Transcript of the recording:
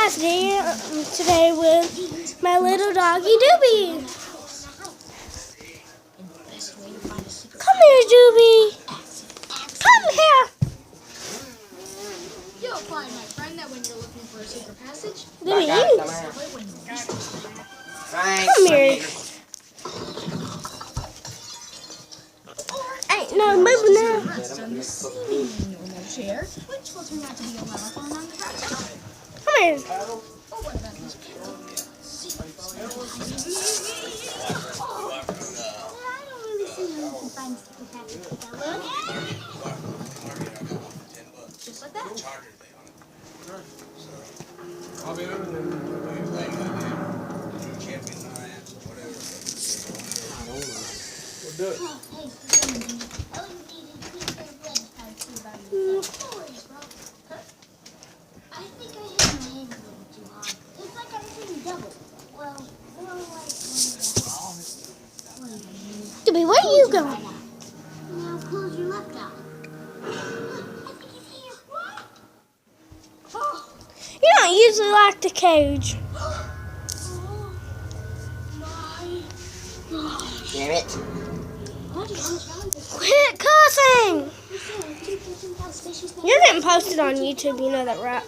Cassidy today with my little doggy Doobie. Come here, Doobie. Come here. You'll find, my friend, that when you're looking for a secret passage, Doobie, Come here. Ain't no moving now. rest on the seemingly normal chair, which will turn out to be a marathon on the couch. Come here. Oh, what about this pillow? I don't really see how you can find secret passage with that look. Just like that. I think I hit my hand a little too hard. It's like I'm hitting double. Well, more like Doobie, where are you going? now close your left eye. I think he's here. What? Oh. You don't usually like the cage. Oh my gosh. Damn it. What is wrong with Quit cussing. this? You're getting posted on YouTube, you know that, right?